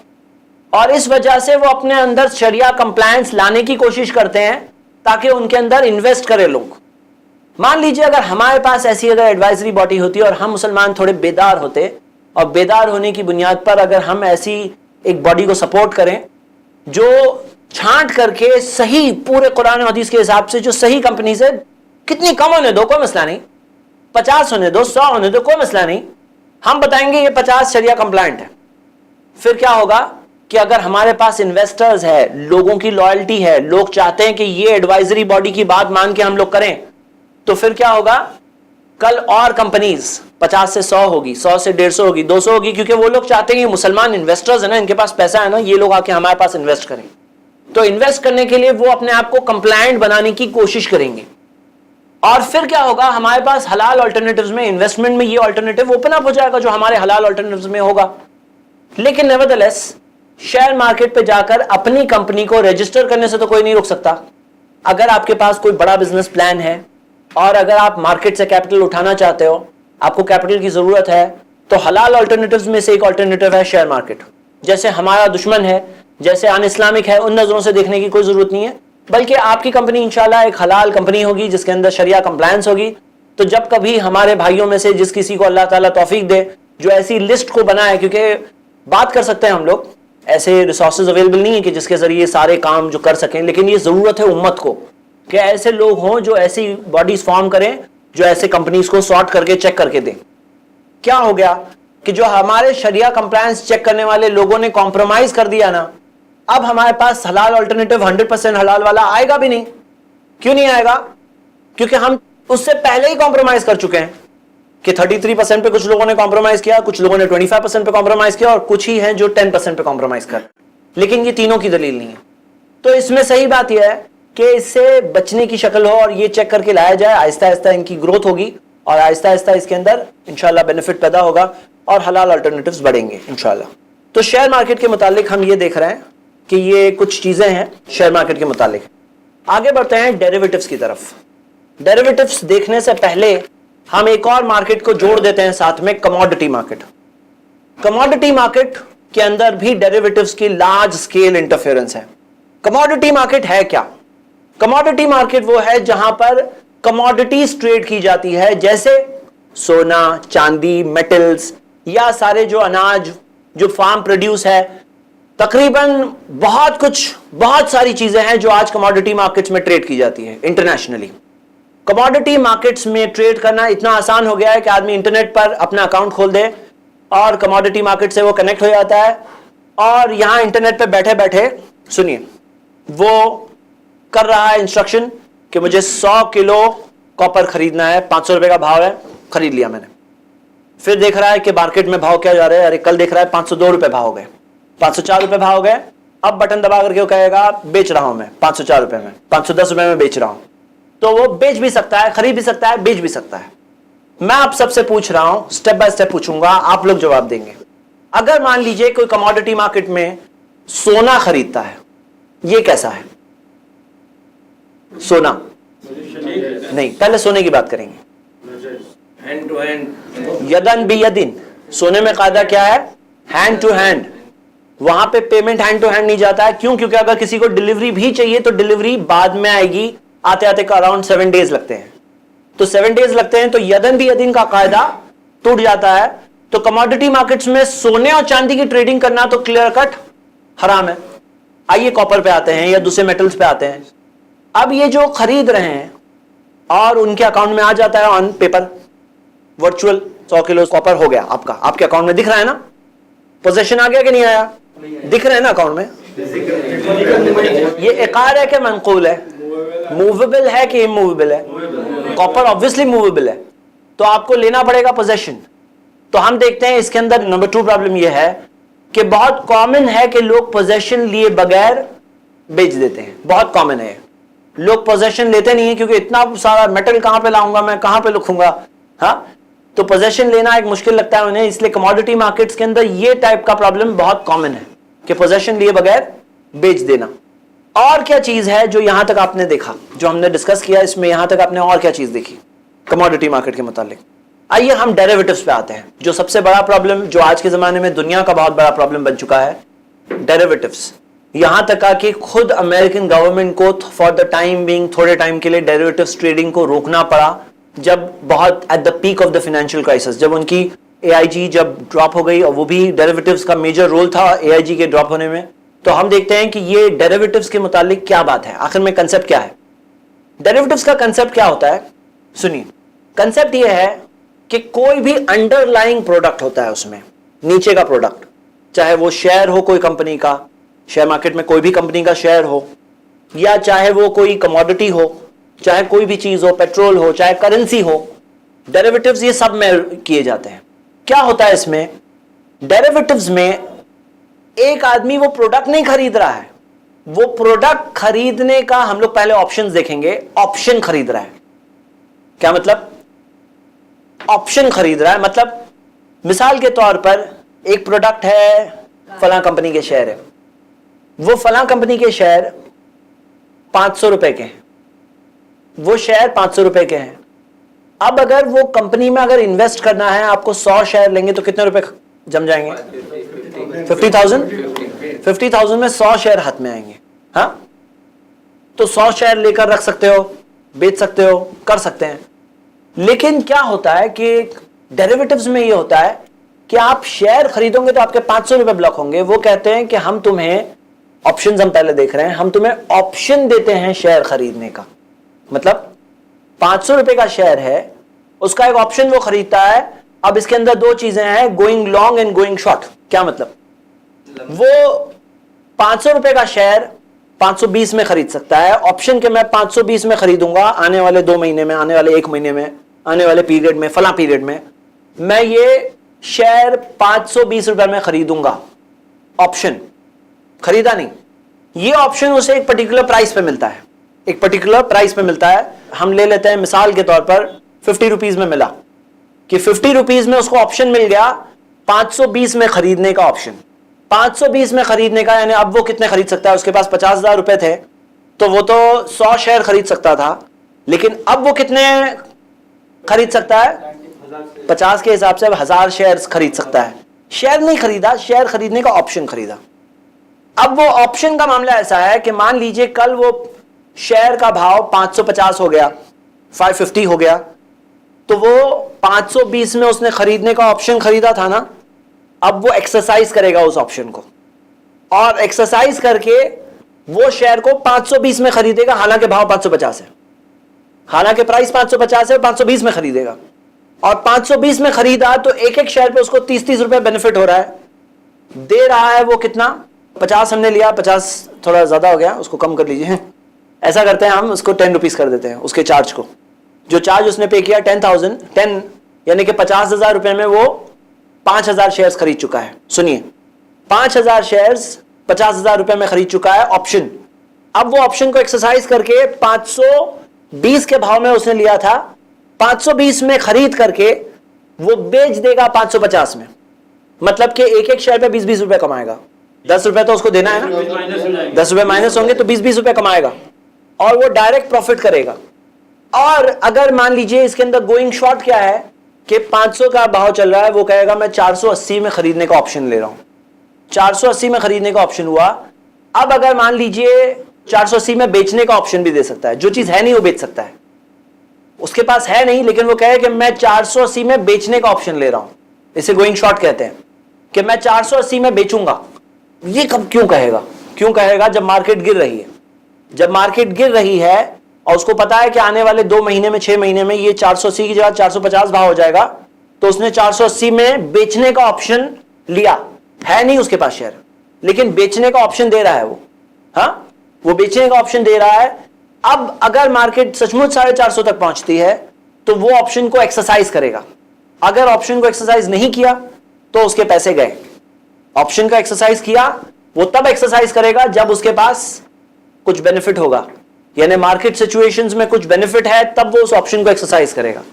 और इस वजह से वो अपने अंदर शरिया कंप्लायंस लाने की कोशिश करते हैं ताकि उनके अंदर इन्वेस्ट करें लोग। मान लीजिए अगर हमारे पास ऐसी अगर एडवाइजरी बॉडी होती और हम मुसलमान थोड़े बेदार होते, और बेदार होने की बुनियाद पर अगर हम ऐसी एक बॉडी को सपोर्ट करें जो छांट करके सही पूरे कुरान और हदीस के हिसाब से जो सही कंपनीज है, कितनी कम होने दो कोई मसला नहीं, 50 होने दो, 100 होने दो, कोई मसला नहीं, हम बताएंगे ये 50 शरिया कंप्लायंट है। फिर क्या होगा कि अगर हमारे पास इन्वेस्टर्स है, लोगों की लॉयल्टी है, लोग चाहते हैं कि ये एडवाइजरी बॉडी की बात मान के हम लोग करें, तो फिर क्या होगा, कल और कंपनीज 50 से 100 होगी, 100 से 150 होगी, 200 होगी, क्योंकि वो लोग चाहते हैं कि मुसलमान इन्वेस्टर्स है ना, इनके पास पैसा है ना, ये लोग आके हमारे पास इन्वेस्ट करें। तो इन्वेस्ट करने के लिए वो अपने आप को कंप्लायंट बनाने की कोशिश करेंगे। और फिर क्या होगा, हमारे पास हलाल अल्टरनेटिव्स में इन्वेस्टमेंट में ये अल्टरनेटिव ओपन अप हो जाएगा जो हमारे हलाल अल्टरनेटिव्स में होगा। लेकिन नेवरदलेस शेयर मार्केट पे जाकर अपनी कंपनी को रजिस्टर करने से तो कोई नहीं रोक सकता। अगर आपके पास कोई बड़ा बिजनेस प्लान है और अगर आप मार्केट से कैपिटल उठाना चाहते हो, आपको कैपिटल की जरूरत है, तो हलाल अल्टरनेटिव्स में से एक अल्टरनेटिव है शेयर मार्केट। जैसे हमारा दुश्मन है, जैसे अन इस्लामिक है, उन नजरों से देखने की कोई जरूरत नहीं है, बल्कि आपकी कंपनी इंशाल्लाह एक हलाल कंपनी होगी जिसके अंदर शरिया कंप्लायंस होगी। तो जब कभी हमारे भाइयों में से जिस किसी को अल्लाह ताला तौफीक दे जो ऐसी लिस्ट को बनाए, क्योंकि बात कर सकते हैं हम लोग, ऐसे रिसोर्सेज अवेलेबल नहीं है कि जिसके जरिए सारे काम जो कर सकें, लेकिन ये जरूरत है उम्मत को कि ऐसे लोग हों जो ऐसी बॉडीज फॉर्म करें जो ऐसे कंपनीज को सॉर्ट करके चेक करके दें। क्या हो गया कि जो हमारे शरिया कंप्लायंस चेक करने वाले लोगों ने कॉम्प्रोमाइज कर दिया ना, अब हमारे पास हलाल अल्टरनेटिव 100% हलाल वाला आएगा भी नहीं। क्यों नहीं आएगा? क्योंकि हम उससे पहले ही कॉम्प्रोमाइज कर चुके हैं कि 33% पे कुछ लोगों ने कॉम्प्रोमाइज किया, कुछ लोगों ने 25% पे कॉम्प्रोमाइज किया, और कुछ ही हैं जो 10% पे कॉम्प्रोमाइज कर। लेकिन ये तीनों की दलील नहीं है। तो इसमें सही बात यह है कि इससे बचने की शक्ल हो और ये चेक करके लाया जाए, आहिस्ता आहिस्ता इनकी ग्रोथ होगी और आहिस्ता आहिस्ता इसके अंदर इंशाल्लाह बेनिफिट पैदा होगा और हलाल अल्टरनेटिव्स बढ़ेंगे इंशाल्लाह। तो शेयर मार्केट के मुतालिक हम ये देख रहे हैं कि ये कुछ चीजें हैं शेयर मार्केट के मुतालिक। आगे बढ़ते हैं डेरिवेटिव्स की तरफ। डेरिवेटिव्स देखने से पहले हम एक और मार्केट को जोड़ देते हैं साथ में, कमोडिटी मार्केट। कमोडिटी मार्केट के अंदर भी डेरिवेटिव्स की लार्ज स्केल इंटरफेरेंस है। कमोडिटी मार्केट है क्या? कमोडिटी मार्केट वो है जहां पर कमोडिटीज ट्रेड की जाती है, जैसे सोना, चांदी, मेटल्स या सारे जो अनाज जो फार्म प्रोड्यूस है, तकरीबन बहुत सारी चीजें हैं जो आज कमोडिटी मार्केट्स में ट्रेड की जाती है इंटरनेशनली। कमोडिटी मार्केट्स में ट्रेड करना इतना आसान हो गया है कि आदमी इंटरनेट पर अपना अकाउंट खोल दे और कमोडिटी मार्केट से वो कनेक्ट हो जाता है और यहां इंटरनेट पे बैठे बैठे सुनिए, वो कर रहा है इंस्ट्रक्शन कि मुझे 100 किलो कॉपर खरीदना है, 500 रुपए का भाव है, खरीद लिया मैंने। फिर देख रहा है कि मार्केट में भाव क्या जा रहा है, अरे कल देख रहा है 502 रुपए भाव हो गए, 504 रुपए भाव हो गए। अब बटन दबा करके वो कहेगा बेच रहा हूं मैं 504 रुपए में, 510 रुपए में बेच रहा हूं। तो वो बेच भी सकता है, खरीद भी सकता है, बेच भी सकता है। मैं आप सबसे पूछ रहा हूं, स्टेप बाय स्टेप पूछूंगा, आप लोग जवाब देंगे। अगर मान लीजिए कोई कमोडिटी मार्केट में सोना खरीदता है, ये कैसा है? सोना नहीं, पहले सोने की बात करेंगे। हैंड टू हैंड, यदन बी यदिन, सोने में कायदा क्या है? Hand to hand. वहां पे पेमेंट हैंड टू हैंड नहीं जाता है। क्यों? क्योंकि अगर किसी को डिलीवरी भी चाहिए तो डिलीवरी बाद में आएगी, आते आते का अराउंड 7 डेज लगते हैं। तो 7 डेज लगते हैं, तो यदन बी यदिन का कायदा टूट जाता है। तो कमोडिटी मार्केट्स में सोने और चांदी की ट्रेडिंग करना तो क्लियर कट हराम है। आइए कॉपर पे आते हैं या दूसरे मेटल्स पे आते हैं। अब ये जो खरीद रहे हैं और उनके अकाउंट में आ जाता है on paper, virtual 100 kilo copper हो गया आपका, आपके अकाउंट में दिख रहा है ना, पोजेशन आ गया कि नहीं आया? दिख रहा है ना अकाउंट में। ये इकार है कि मनकूल है? मूवेबल है कि इमूवेबल है? कॉपर ऑब्वियसली मूवेबल है, तो आपको लेना पड़ेगा पोजेशन। तो हम देखते हैं इसके अंदर नंबर 2 प्रॉब्लम यह है कि बहुत कॉमन है कि लोग पोजेशन लिए बगैर बेच देते हैं। बहुत कॉमन है, लोग पोजेशन लेते नहीं है क्योंकि इतना सारा मेटल कहां पे लाऊंगा मैं, कहां पे लिखूंगा, हाँ, तो पोजेशन लेना एक मुश्किल लगता है उन्हें। इसलिए कमोडिटी मार्केट्स के अंदर ये टाइप का प्रॉब्लम बहुत कॉमन है कि पोजेशन लिए बगैर बेच देना। और क्या चीज है जो यहां तक आपने देखा, जो हमने डिस्कस किया, इसमें यहां तक आपने और क्या चीज देखी कमोडिटी मार्केट के मुतालिक? आइए हम डेरिवेटिव्स पे आते हैं, जो सबसे बड़ा प्रॉब्लम, जो आज के जमाने में दुनिया का बहुत बड़ा प्रॉब्लम बन चुका है, डेरिवेटिव्स। यहां तक कि खुद अमेरिकन गवर्नमेंट को फॉर द टाइम बीइंग, थोड़े टाइम के लिए डेरिवेटिव्स ट्रेडिंग को रोकना पड़ा, जब बहुत at the peak of the financial crisis, जब उनकी AIG जब ड्रॉप हो गई, और वो भी डेरिवेटिव्स का मेजर रोल था AIG के ड्रॉप होने में। तो हम देखते हैं कि ये डेरिवेटिव्स के मुतालिक क्या बात है, आखिर में कंसेप्ट क्या है। डेरिवेटिव्स का कंसेप्ट क्या होता है? सुनिए, कंसेप्ट ये है कि कोई भी अंडरलाइंग प्रोडक्ट होता है, उसमें नीचे का प्रोडक्ट, चाहे वो शेयर हो कोई कंपनी का, शेयर मार्केट में कोई भी कंपनी का शेयर हो, या चाहे वो कोई कमोडिटी हो, चाहे कोई भी चीज हो, पेट्रोल हो, चाहे करेंसी हो, डेरिवेटिव्स ये सब में किए जाते हैं। क्या होता है इसमें? डेरिवेटिव्स में एक आदमी वो प्रोडक्ट नहीं खरीद रहा है, वो प्रोडक्ट खरीदने का हम लोग पहले ऑप्शंस देखेंगे। ऑप्शन खरीद रहा है, क्या मतलब? ऑप्शन खरीद रहा है मतलब, मिसाल के तौर पर एक प्रोडक्ट है, फलां कंपनी के शेयर है, वो फलां कंपनी के शेयर 500 रुपए के हैं, वो शेयर 500 रुपए के हैं। अब अगर वो कंपनी में अगर इन्वेस्ट करना है, आपको 100 शेयर लेंगे तो कितने रुपए जम जाएंगे? 50,000 में 100 शेयर हाथ में आएंगे। हाँ, तो 100 शेयर लेकर रख सकते हो, बेच सकते हो, कर सकते हैं। लेकिन क्या होता है कि डेरिवेटिव्स में ये होता है कि आप शेयर खरीदोगे तो आपके 500 रुपए ब्लॉक होंगे। वो कहते हैं कि हम तुम्हें ऑप्शंस, हम पहले देख रहे हैं, हम तुम्हें ऑप्शन देते हैं शेयर खरीदने का। मतलब 500 रुपए का शेयर है, उसका एक ऑप्शन वो खरीदता है। अब इसके अंदर 2 चीजें हैं, going long and going short. क्या मतलब? वो 500 रुपए का शेयर 520 में खरीद सकता है, ऑप्शन के मैं 520 में खरीदूंगा, आने वाले 2 महीने में, आने वाले 1 महीने में, आने वाले पीरियड में, फला पीरियड में मैं ये शेयर 520 रुपए में खरीदूंगा। ऑप्शन खरीदा नहीं, ये ऑप्शन उसे एक पर्टिकुलर प्राइस पे मिलता है, एक पर्टिकुलर प्राइस पे मिलता है। हम ले लेते हैं मिसाल के तौर पर 50 रुपीज में मिला, कि 50 रुपीज में उसको ऑप्शन मिल गया 520 में खरीदने का ऑप्शन। 520 में खरीदने का, यानी अब वो कितने खरीद सकता है? उसके पास 50,000 रुपए थे, तो वो तो 100 शेयर खरीद सकता था, लेकिन अब वो कितने खरीद सकता है? 50 के हिसाब से अब 1000 शेयर खरीद सकता है। शेयर नहीं खरीदा, शेयर खरीदने का ऑप्शन खरीदा। अब वो ऑप्शन का मामला ऐसा है कि मान लीजिए कल वो शेयर का भाव 550 हो गया, 550 हो गया, तो वो 520 में उसने खरीदने का ऑप्शन खरीदा था ना, अब वो एक्सरसाइज करेगा उस ऑप्शन को, और एक्सरसाइज करके वो शेयर को 520 में खरीदेगा, हालांकि भाव 550 है, हालांकि प्राइस 550 है, 520 में खरीदेगा, और 520 में खरीदा तो एक एक शेयर पे उसको 30-30 रुपए बेनिफिट हो रहा है, दे रहा है वो कितना, 50 हमने लिया, 50 थोड़ा ज्यादा हो गया, उसको कम कर लीजिए, ऐसा करते हैं हम, उसको 10 रुपीज कर देते हैं उसके चार्ज को, जो चार्ज उसने पे किया 10 यानी कि 50,000 रुपए में वो 5,000 शेयर्स खरीद चुका है। सुनिए, 5,000 शेयर्स 50,000 रुपए में खरीद चुका है ऑप्शन। अब वो ऑप्शन को एक्सरसाइज करके 520 के भाव में उसने लिया था, 520 में खरीद करके वो बेच देगा 550 में, मतलब कि एक एक शेयर पे 20-20 रुपए कमाएगा। 10 रुपए तो उसको देना है ना, 10 रुपए माइनस होंगे तो 20-20 रुपए कमाएगा, और वो डायरेक्ट प्रॉफिट करेगा। और अगर मान लीजिए इसके अंदर गोइंग शॉर्ट क्या है कि 500 का भाव चल रहा है, वो कहेगा मैं 480 में खरीदने का ऑप्शन ले रहा हूं, 480 में खरीदने का ऑप्शन हुआ। अब अगर मान लीजिए 480 में बेचने का ऑप्शन भी दे सकता है, जो चीज है नहीं वो बेच सकता है, उसके पास है नहीं लेकिन वो कहे कि मैं 480 में बेचने का ऑप्शन ले रहा हूं, इसे गोइंग शॉर्ट कहते हैं कि मैं 480 में बेचूंगा। ये कब क्यों कहेगा? क्यों कहेगा? जब मार्केट गिर रही है, जब मार्केट गिर रही है और उसको पता है कि आने वाले 2 महीने में, 6 महीने में ये 480 की जगह 450 भाव हो जाएगा, तो उसने 480 में बेचने का ऑप्शन लिया। है नहीं उसके पास शेयर, लेकिन बेचने का ऑप्शन दे रहा है वो, हाँ वो बेचने का ऑप्शन दे रहा है। अब अगर मार्केट सचमुच 450 तक पहुंचती है तो वो ऑप्शन को एक्सरसाइज करेगा, अगर ऑप्शन को एक्सरसाइज नहीं किया तो उसके पैसे गए। ऑप्शन का एक्सरसाइज किया, वो तब एक्सरसाइज करेगा जब उसके पास कुछ बेनिफिट होगा, यानी मार्केट सिचुएशंस में कुछ बेनिफिट है, तब वो उस ऑप्शन को एक्सरसाइज करेगा।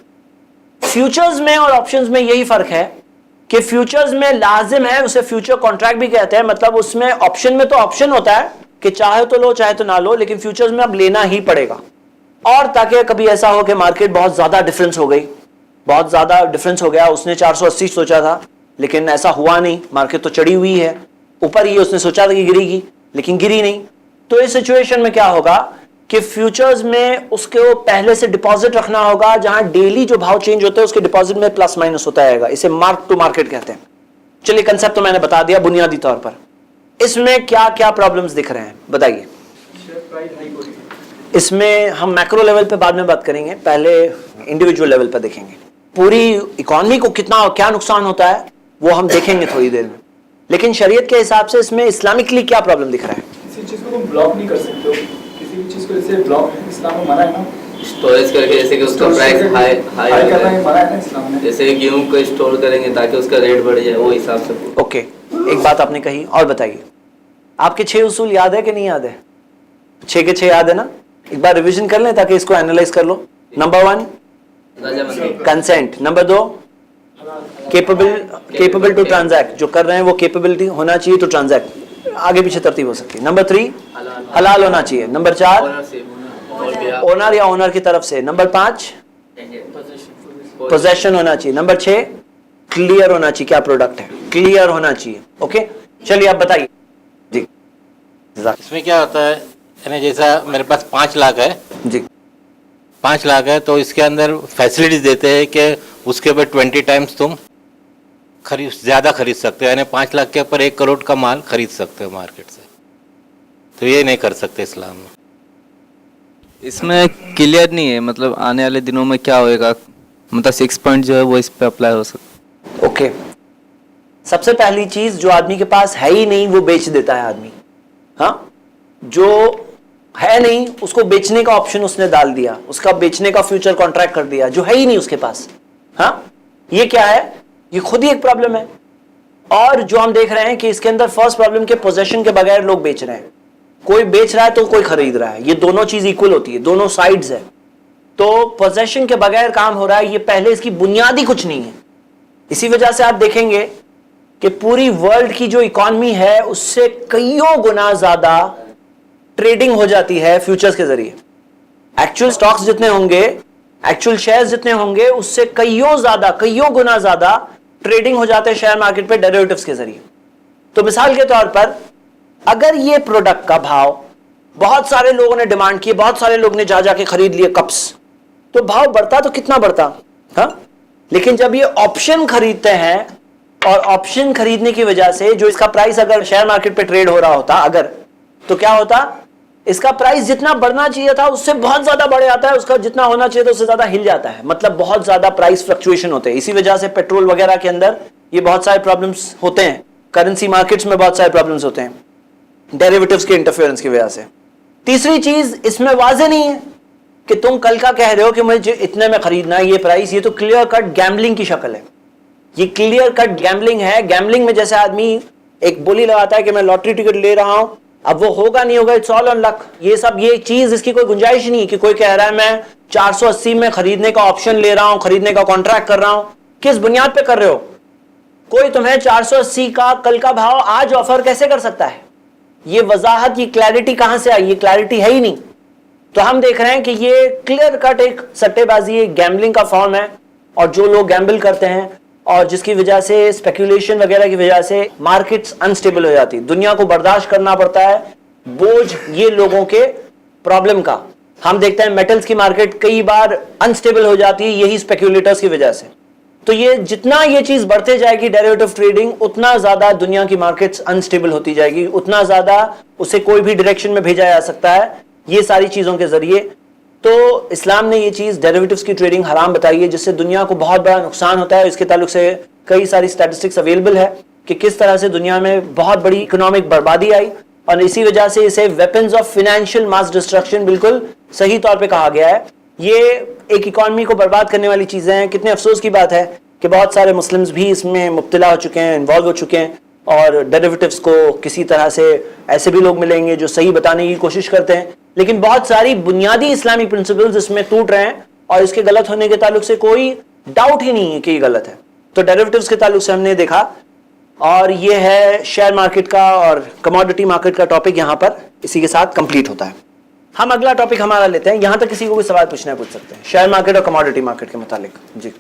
फ्यूचर्स में और ऑप्शंस में यही फर्क है कि फ्यूचर्स में लाजिम है, उसे फ्यूचर कॉन्ट्रैक्ट भी कहते हैं, मतलब उसमें ऑप्शन में तो ऑप्शन होता है कि चाहे तो लो चाहे तो ना लो, लेकिन फ्यूचर्स में अब लेना ही पड़ेगा। और ताकि कभी ऐसा हो कि मार्केट बहुत ज्यादा डिफरेंस हो गई, बहुत ज्यादा डिफरेंस हो गया, उसने 480 सोचा था लेकिन ऐसा हुआ नहीं, मार्केट तो चढ़ी हुई है, ऊपर ही उसने सोचा था कि गिरेगी लेकिन गिरी नहीं, तो इस सिचुएशन में क्या होगा कि फ्यूचर्स में उसको पहले से डिपॉजिट रखना होगा, जहां डेली जो भाव चेंज होते हैं उसके डिपॉजिट में प्लस माइनस होता रहेगा, इसे मार्क टू मार्केट कहते हैं। चलिए कंसेप्ट तो मैंने बता दिया बुनियादी तौर पर, इसमें क्या क्या प्रॉब्लम्स दिख रहे हैं बताइए। इसमें हम मैक्रो लेवल पे बाद में बात करेंगे, पहले इंडिविजुअल लेवल पे देखेंगे। पूरी इकॉनमी को कितना क्या नुकसान होता है वो हम देखेंगे थोड़ी देर में, लेकिन शरीयत के हिसाब से इसमें इस्लामिकली क्या प्रॉब्लम दिख रहा है। किसी चीज को तुम ब्लॉक नहीं कर सकते हो, किसी भी चीज को जैसे ब्लॉक इस्लाम में मना है ना, स्टोरेज करके, जैसे कि उसका प्राइस हाई हाई करना है मना है ना इस्लाम में, जैसे गेहूं को स्टोर करेंगे ताकि उसका रेट बढ़ जाए, वो हिसाब से। ओके, एक बात आपने कही और बताइए, आपके 6 उसूल याद है कि नहीं याद है? 6 के 6 याद है ना? एक बार रिवीजन कर लें ताकि इसको एनालाइज कर लो। Number 1 consent, number 2 capable to transact, जो कर रहे हैं वो केपेबिलिटी होना चाहिए टू ट्रांजैक्ट, आगे पीछे तरतीब हो सकती है। नंबर 3 हलाल होना चाहिए। नंबर 4 ओनर या ओनर की तरफ से। नंबर 5 पोजेशन होना चाहिए। नंबर 6 क्लियर होना चाहिए, क्या प्रोडक्ट है क्लियर होना चाहिए। ओके, चलिए आप बताइए जी। इसमें क्या होता है, यानी जैसा मेरे पास 5 लाख है जी, 5 लाख है, तो इसके अंदर फैसिलिटीज देते हैं कि उसके ऊपर 20 टाइम्स तुम ज़्यादा खरीद सकते हो, यानी 5 लाख के ऊपर 1 करोड़ का माल खरीद सकते हो मार्केट से। तो ये नहीं कर सकते इस्लाम में। इसमें क्लियर नहीं है, मतलब आने वाले दिनों में क्या होएगा, मतलब 6 पॉइंट जो है वो इस पे अप्लाई हो सकता है। ओके, सबसे पहली चीज, जो आदमी के पास है ही नहीं वो बेच देता है आदमी, हाँ, जो है नहीं उसको बेचने का ऑप्शन उसने डाल दिया, उसका बेचने का फ्यूचर कॉन्ट्रैक्ट कर दिया, जो है ही नहीं उसके पास, हाँ, ये क्या है, ये खुद ही एक प्रॉब्लम है। और जो हम देख रहे हैं कि इसके अंदर फर्स्ट प्रॉब्लम के पोजेशन के बगैर लोग बेच रहे हैं, कोई बेच रहा है तो कोई खरीद रहा है, ये दोनों चीज इक्वल होती है, दोनों साइड्स है, तो पोजेशन के बगैर काम हो रहा है, ये पहले इसकी बुनियादी कुछ नहीं है। इसी वजह से आप देखेंगे कि पूरी वर्ल्ड की जो इकॉनमी है उससे कईयों गुना ज्यादा ट्रेडिंग हो जाती है फ्यूचर्स के जरिए। एक्चुअल स्टॉक्स जितने होंगे, एक्चुअल शेयर्स जितने होंगे, उससे कईयों गुना ज्यादा ट्रेडिंग हो जाते हैं शेयर मार्केट पे डेरिवेटिव्स के जरिए। तो मिसाल के तौर पर अगर ये प्रोडक्ट का भाव बहुत सारे लोगों ने डिमांड की, बहुत सारे लोग ने जा जाके खरीद लिए कप्स, तो भाव बढ़ता तो कितना बढ़ता, हाँ। लेकिन जब ये ऑप्शन खरीदते हैं और ऑप्शन खरीदने की वजह से जो इसका प्राइस अगर शेयर मार्केट पे ट्रेड हो रहा होता अगर, तो क्या होता, इसका प्राइस जितना बढ़ना चाहिए था उससे बहुत ज्यादा बढ़ जाता है, उसका जितना होना चाहिए था उससे ज्यादा हिल जाता है, मतलब बहुत ज्यादा प्राइस फ्लक्चुएशन होते हैं। इसी वजह से पेट्रोल वगैरह के अंदर ये बहुत सारे प्रॉब्लम्स होते हैं, करेंसी मार्केट्स में बहुत सारे प्रॉब्लम्स होते हैं डेरिवेटिव्स के इंटरफेरेंस की वजह से। तीसरी चीज इसमें वाज़ेह नहीं है कि तुम कल का कह रहे हो कि मुझे इतने में खरीदना है ये प्राइस, ये तो क्लियर कट गैम्बलिंग की शक्ल है, ये क्लियर कट गैम्बलिंग है। गैम्बलिंग में जैसे आदमी एक बोली लगाता है कि मैं लॉटरी टिकट ले रहा हूं, अब वो होगा नहीं होगा, इट्स ऑल ऑन लक, ये सब, ये चीज इसकी कोई गुंजाइश नहीं कि कोई कह रहा है मैं 480 में खरीदने का ऑप्शन ले रहा हूं, खरीदने का कॉन्ट्रैक्ट कर रहा हूं, किस बुनियाद पे कर रहे हो? कोई तुम्हें 480 का कल का भाव आज ऑफर कैसे कर सकता है? ये वजाहत, ये क्लैरिटी कहां से आई? ये क्लैरिटी है ही नहीं। तो हम देख रहे हैं कि ये क्लियर कट एक सट्टेबाजी, एक गैम्बलिंग का फॉर्म है, और जो लोग गैम्बल करते हैं और जिसकी वजह से स्पेकुलेशन वगैरह की वजह से मार्केट्स अनस्टेबल हो जाती है, दुनिया को बर्दाश्त करना पड़ता है बोझ ये लोगों के प्रॉब्लम का। हम देखते हैं मेटल्स की मार्केट कई बार अनस्टेबल हो जाती है यही स्पेकुलेटर्स की वजह से। तो ये जितना ये चीज बढ़ते जाएगी डेरिवेटिव ट्रेडिंग, उतना ज्यादा दुनिया की मार्केट्स अनस्टेबल होती जाएगी, उतना ज्यादा उसे कोई भी डायरेक्शन में भेजा जा सकता है ये सारी चीजों के जरिए। तो इस्लाम ने ये चीज डेरिवेटिव्स की ट्रेडिंग हराम बताई है, जिससे दुनिया को बहुत बड़ा नुकसान होता है। इसके ताल्लुक से कई सारी स्टैटिस्टिक्स अवेलेबल है कि किस तरह से दुनिया में बहुत बड़ी इकोनॉमिक बर्बादी आई, और इसी वजह से इसे weapons of financial mass destruction बिल्कुल सही तौर पे कहा गया है। ये एक इकॉनमी को बर्बाद करने वाली चीजें हैं। कितने अफसोस की बात है कि बहुत सारे मुस्लिम्स भी इसमें मुब्तला हो चुके हैं, इन्वॉल्व हो चुके हैं, और डेरिवेटिव्स को किसी तरह से ऐसे भी लोग मिलेंगे जो सही बताने की कोशिश करते हैं, लेकिन बहुत सारी बुनियादी इस्लामी प्रिंसिपल्स इसमें टूट रहे हैं, और इसके गलत होने के ताल्लुक से कोई डाउट ही नहीं है कि ये गलत है। तो डेरिवेटिव्स के ताल्लुक से हमने देखा, और ये है शेयर मार्केट का और कमोडिटी मार्केट का टॉपिक यहाँ पर इसी के साथ कंप्लीट होता है। हम अगला टॉपिक हमारा लेते हैं। यहाँ तक किसी को कोई सवाल पूछना है पूछ सकते हैं शेयर मार्केट और कमोडिटी मार्केट के मुतालिक। जी,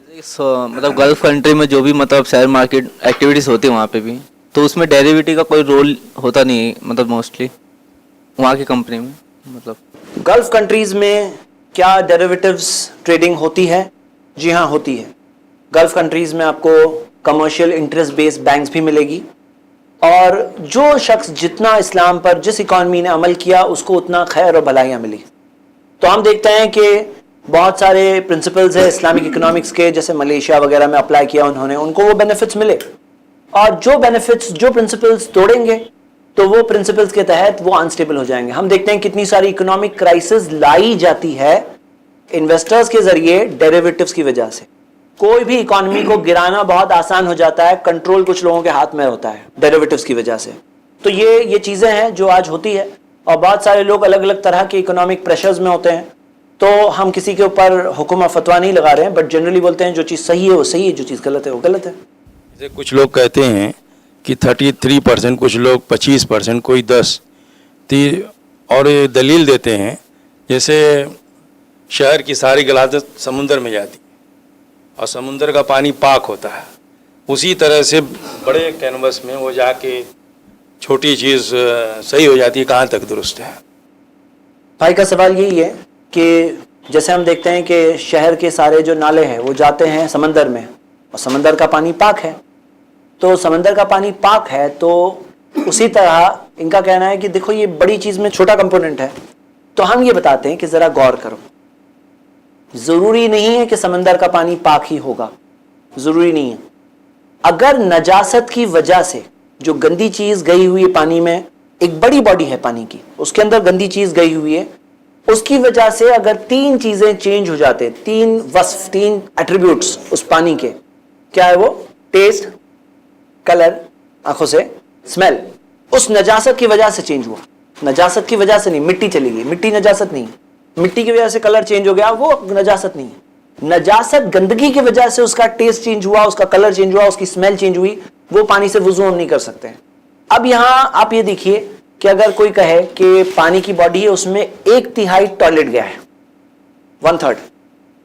मतलब गल्फ कंट्री में जो भी मतलब शेयर मार्केट एक्टिविटीज होती है वहाँ पे भी, तो उसमें डेरिवेटिव का कोई रोल होता नहीं है, मतलब मोस्टली वहाँ की कंपनी में। मतलब गल्फ कंट्रीज में क्या डेरिवेटिव्स ट्रेडिंग होती है? जी हाँ, होती है। गल्फ कंट्रीज में आपको कमर्शियल इंटरेस्ट बेस्ड बैंक्स भी मिलेगी, और जो शख्स जितना इस्लाम पर, जिस इकॉनमी ने अमल किया, उसको उतना खैर और भलाइयाँ मिली। तो हम देखते हैं कि बहुत सारे प्रिंसिपल्स है इस्लामिक इकोनॉमिक्स के, जैसे मलेशिया वगैरह में अप्लाई किया उन्होंने, उनको वो बेनिफिट्स मिले, और जो बेनिफिट्स, जो प्रिंसिपल्स तोड़ेंगे तो वो प्रिंसिपल्स के तहत वो अनस्टेबल हो जाएंगे। हम देखते हैं कितनी सारी इकोनॉमिक क्राइसिस लाई जाती है इन्वेस्टर्स के जरिए डेरिवेटिव्स की वजह से। कोई भी इकोनॉमी को गिराना बहुत आसान हो जाता है, कंट्रोल कुछ लोगों के हाथ में होता है डेरिवेटिव्स की वजह से। तो ये चीजें हैं जो आज होती है, और बहुत सारे लोग अलग अलग तरह के इकोनॉमिक प्रेशर्स में होते हैं। तो हम किसी के ऊपर हुक्म और फतवा नहीं लगा रहे हैं, बट जनरली बोलते हैं जो चीज़ सही है वो सही है, जो चीज़ गलत है वो गलत है। जैसे कुछ लोग कहते हैं कि 33%, कुछ लोग 25%, कोई 10, और ये दलील देते हैं जैसे शहर की सारी गलाजत समुंदर में जाती और समुंदर का पानी पाक होता है, उसी तरह से बड़े कैनवस में वो जाके छोटी चीज़ सही हो जाती है। कहाँ तक दुरुस्त है? भाई का सवाल यही है कि जैसे हम देखते हैं कि शहर के सारे जो नाले हैं वो जाते हैं समंदर में, और समंदर का पानी पाक है, तो समंदर का पानी पाक है, तो उसी तरह इनका कहना है कि देखो ये बड़ी चीज़ में छोटा कंपोनेंट है। तो हम ये बताते हैं कि ज़रा गौर करो, ज़रूरी नहीं है कि समंदर का पानी पाक ही होगा, ज़रूरी नहीं है। अगर नजासत की वजह से जो गंदी चीज़ गई हुई है पानी में, एक बड़ी बॉडी है पानी की, उसके अंदर गंदी चीज़ गई हुई है, उसकी वजह से अगर 3 चीज़ें चेंज हो जाते, 3 वस्फ, 3 एट्रीब्यूट्स उस पानी के, क्या है वो? टेस्ट, कलर, आंखों से स्मेल, उस नजासत की वजह से चेंज हुआ। नजासत की वजह से नहीं, मिट्टी चली गई, मिट्टी नजासत नहीं, मिट्टी की वजह से कलर चेंज हो गया, वो नजासत नहीं है। नजासत गंदगी की वजह से उसका टेस्ट चेंज हुआ, उसका कलर चेंज हुआ, उसकी स्मेल चेंज हुई, वो पानी से वुजू हम नहीं कर सकते हैं। अब यहां आप ये देखिए कि अगर कोई कहे कि पानी की बॉडी है, उसमें 1/3 टॉयलेट गया है, 1/3,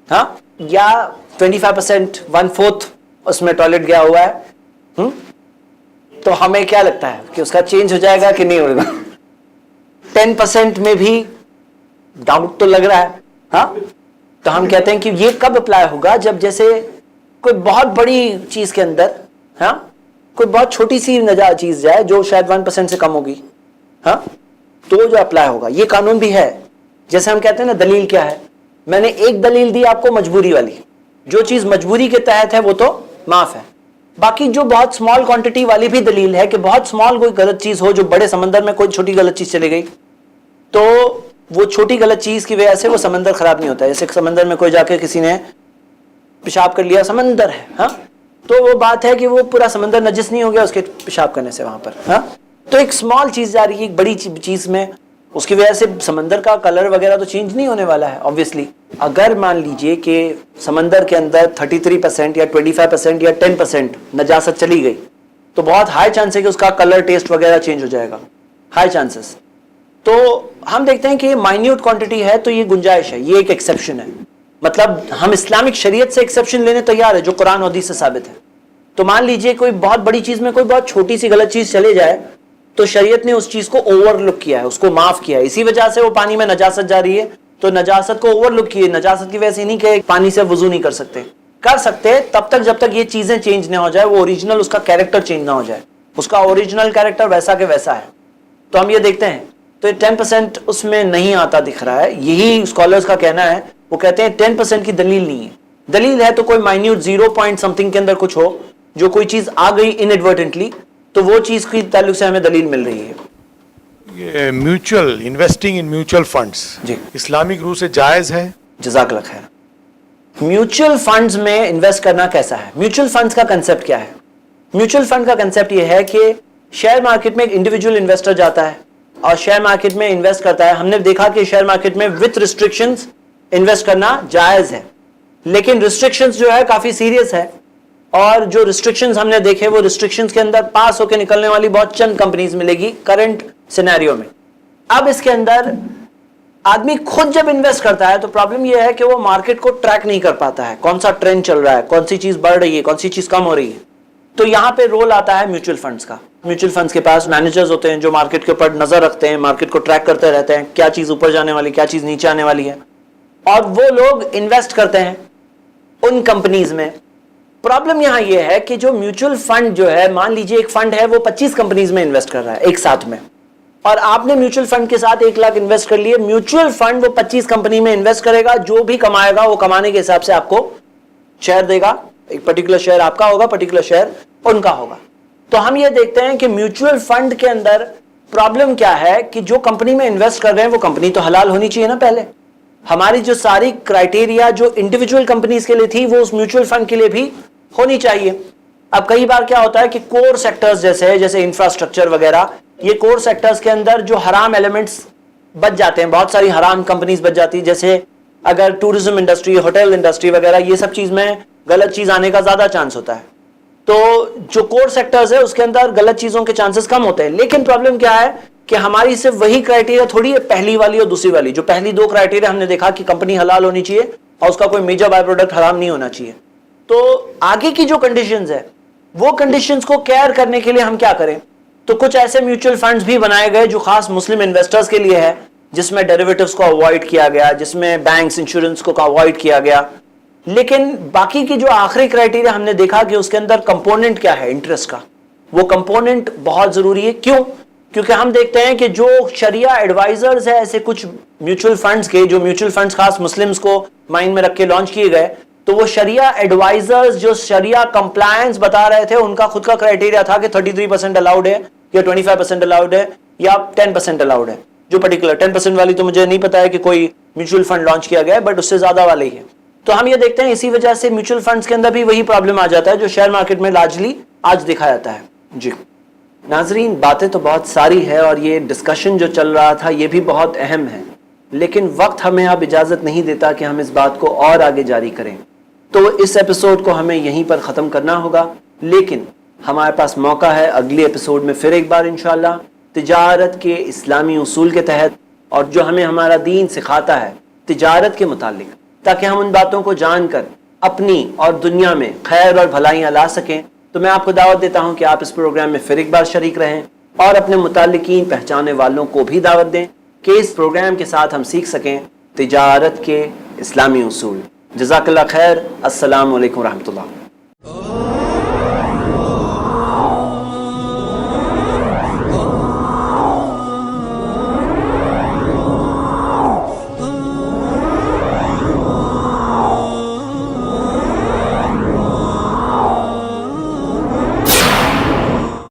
हाँ, या 25%, 1/4 उसमें टॉयलेट गया हुआ है, तो हमें क्या लगता है कि उसका चेंज हो जाएगा कि नहीं होगा? 10% में भी डाउट तो लग रहा है। हाँ, तो हम कहते हैं कि ये कब अप्लाई होगा, जब जैसे कोई बहुत बड़ी चीज के अंदर, हाँ, कोई बहुत छोटी सी नजा चीज जाए जो शायद 1% से कम होगी, हाँ, तो जो अप्लाई होगा। ये कानून भी है। जैसे हम कहते हैं ना, दलील क्या है, मैंने एक दलील दी आपको मजबूरी वाली, जो चीज मजबूरी के तहत है वो तो माफ है। बाकी जो बहुत स्मॉल क्वांटिटी वाली भी दलील है कि बहुत स्मॉल कोई गलत चीज हो, जो बड़े समंदर में कोई छोटी गलत चीज चली गई, तो वो छोटी गलत चीज की वजह से वो समंदर खराब नहीं होता। जैसे समंदर में कोई जाके किसी ने पेशाब कर लिया, समंदर है, हाँ, तो वो बात है कि वो पूरा समंदर नजिस नहीं हो गया उसके पेशाब करने से वहां पर, हाँ। तो एक स्मॉल चीज जा रही है एक बड़ी चीज में, उसकी वजह से समंदर का कलर वगैरह तो चेंज नहीं होने वाला है ऑब्वियसली। अगर मान लीजिए कि समंदर के अंदर 33% या 25% या 10% नजासत चली गई, तो बहुत हाई चांस है कि उसका कलर टेस्ट वगैरह चेंज हो जाएगा, हाई चांसेस। तो हम देखते हैं कि ये माइन्यूट क्वांटिटी है, तो ये गुंजाइश है, ये एक एक्सेप्शन है। मतलब हम इस्लामिक शरीयत से एक्सेप्शन लेने तैयार है जो कुरान और हदीस से साबित है। तो मान लीजिए कोई बहुत बड़ी चीज में कोई बहुत छोटी सी गलत चीज चले जाए, तो शरीयत ने उस चीज को ओवरलुक किया है, उसको माफ किया है, इसी वजह से वो पानी में नजासत जा रही है, तो नजासत को ओवरलुक किए। नजासत की वजह से नहीं कि पानी से वजू नहीं कर सकते, कर सकते तब तक जब तक ये चीजें चेंज ना हो जाए, वो ओरिजिनल उसका कैरेक्टर चेंज ना हो जाए, उसका ओरिजिनल कैरेक्टर वैसा के वैसा है। तो हम ये देखते हैं, तो 10% उसमें नहीं आता दिख रहा है, यही स्कॉलर्स का कहना है। वो कहते हैं 10% की दलील नहीं है, दलील है तो कोई माइन्यूट 0 पॉइंट समथिंग के अंदर कुछ हो, जो कोई चीज आ गई इनएडवर्टेंटली, तो वो चीज की ताल्लुक से हमें दलील मिल रही है। Mutual investing in mutual funds जी इस्लामिक रूह से जायज है? जज़ाकल्लाह खैर। म्यूचुअल फंड्स में इन्वेस्ट करना कैसा है? म्यूचुअल फंड्स का कंसेप्ट क्या है? म्यूचुअल फंड का कंसेप्ट ये है कि शेयर मार्केट में एक इंडिविजुअल इन्वेस्टर जाता है और शेयर मार्केट में इन्वेस्ट करता है। हमने देखा कि शेयर मार्केट में विथ रिस्ट्रिक्शंस इन्वेस्ट करना जायज है, लेकिन रिस्ट्रिक्शंस जो है काफी सीरियस है, और जो रिस्ट्रिक्शंस हमने देखे वो रिस्ट्रिक्शंस के अंदर पास होकर निकलने वाली बहुत चंद कंपनीज मिलेगी करंट सिनेरियो में। अब इसके अंदर आदमी खुद जब इन्वेस्ट करता है तो प्रॉब्लम यह है कि वो मार्केट को ट्रैक नहीं कर पाता है, कौन सा ट्रेंड चल रहा है, कौन सी चीज बढ़ रही है, कौन सी चीज कम हो रही है। तो यहां पे रोल आता है म्यूचुअल फंड्स का। म्यूचुअल फंड्स के पास मैनेजर्स होते हैं जो मार्केट के ऊपर नजर रखते हैं, मार्केट को ट्रैक करते रहते हैं, क्या चीज ऊपर जाने वाली, क्या चीज नीचे आने वाली है, और वो लोग इन्वेस्ट करते हैं उन कंपनीज में। प्रॉब्लम यहां यह है कि जो म्यूचुअल फंड जो है, मान लीजिए एक फंड है वो 25 कंपनीज में इन्वेस्ट कर रहा है एक साथ में, और आपने म्यूचुअल फंड के साथ 1 लाख इन्वेस्ट कर लिए। म्यूचुअल फंड वो 25 कंपनी में इन्वेस्ट करेगा, जो भी कमाएगा वो कमाने के हिसाब से आपको शेयर देगा। एक पर्टिकुलर शेयर आपका होगा, पर्टिकुलर शेयर उनका होगा। तो हम ये देखते हैं कि म्यूचुअल फंड के अंदर प्रॉब्लम क्या है कि जो कंपनी में इन्वेस्ट कर रहे हैं वो कंपनी तो हलाल होनी चाहिए ना। पहले हमारी जो सारी क्राइटेरिया जो इंडिविजुअल कंपनीज के लिए थी वो उस म्यूचुअल फंड के लिए भी होनी चाहिए। अब कई बार क्या होता है कि कोर सेक्टर्स जैसे इंफ्रास्ट्रक्चर वगैरह, ये कोर सेक्टर्स के अंदर जो हराम एलिमेंट्स बच जाते हैं, बहुत सारी हराम कंपनीज बच जाती है। जैसे अगर टूरिज्म इंडस्ट्री, होटल इंडस्ट्री वगैरह, ये सब चीज में गलत चीज आने का ज्यादा चांस होता है। तो जो कोर सेक्टर्स है उसके अंदर गलत चीजों के चांसेस कम होते हैं। लेकिन प्रॉब्लम क्या है कि हमारी सिर्फ वही क्राइटेरिया थोड़ी है, पहली वाली और दूसरी वाली। जो पहली 2 क्राइटेरिया हमने देखा कि कंपनी हलाल होनी चाहिए और उसका कोई मेजर बाय प्रोडक्ट हराम नहीं होना चाहिए। तो आगे की जो कंडीशंस है वो कंडीशंस को केयर करने के लिए हम क्या करें, तो कुछ ऐसे म्यूचुअल फंड्स भी बनाए गए जो खास मुस्लिम इन्वेस्टर्स के लिए है, जिसमें डेरिवेटिव्स को अवॉइड किया गया, जिसमें बैंक्स, इंश्योरेंस को अवॉइड किया गया। लेकिन बाकी की जो आखिरी क्राइटेरिया हमने देखा कि उसके अंदर कंपोनेंट क्या है इंटरेस्ट का, वो कंपोनेंट बहुत जरूरी है। क्यों? क्योंकि हम देखते हैं कि जो शरिया एडवाइजर्स है ऐसे कुछ म्यूचुअल फंड्स के, जो म्यूचुअल फंड्स खास मुस्लिम्स को माइंड में रख के लॉन्च किए गए, तो वो शरिया एडवाइजर्स जो शरिया कंप्लायंस बता रहे थे, उनका खुद का क्राइटेरिया था कि 33% अलाउड है या 25% अलाउड है या 10% अलाउड है। जो पर्टिकुलर 10% वाली तो मुझे नहीं पता है कि कोई म्यूचुअल फंड लॉन्च किया गया है, बट उससे ज्यादा वाले ही है। तो हम ये देखते हैं इसी वजह से म्यूचुअल फंड्स के अंदर भी वही प्रॉब्लम आ जाता है जो शेयर मार्केट में लार्जली आज दिखा जाता है। जी नाजरीन, बातें तो बहुत सारी है और ये डिस्कशन जो चल रहा था ये भी बहुत अहम है, लेकिन वक्त हमें अब इजाजत नहीं देता कि हम इस बात को और आगे जारी करें। तो इस एपिसोड को हमें यहीं पर ख़त्म करना होगा, लेकिन हमारे पास मौका है अगले एपिसोड में फिर एक बार इंशाअल्लाह तिजारत के इस्लामी उसूल के तहत और जो हमें हमारा दीन सिखाता है तिजारत के मुतालिक, ताकि हम उन बातों को जानकर अपनी और दुनिया में खैर और भलाइयाँ ला सकें। तो मैं आपको दावत देता हूँ कि आप इस प्रोग्राम में फिर एक बार शरीक रहें और अपने मुताल्लिकीन पहचाने वालों को भी दावत दें कि इस प्रोग्राम के साथ हम सीख सकें तिजारत के इस्लामी उसूल। जज़ाकल्लाह खैर। अस्सलामु अलैकुम रहमतुल्लाह।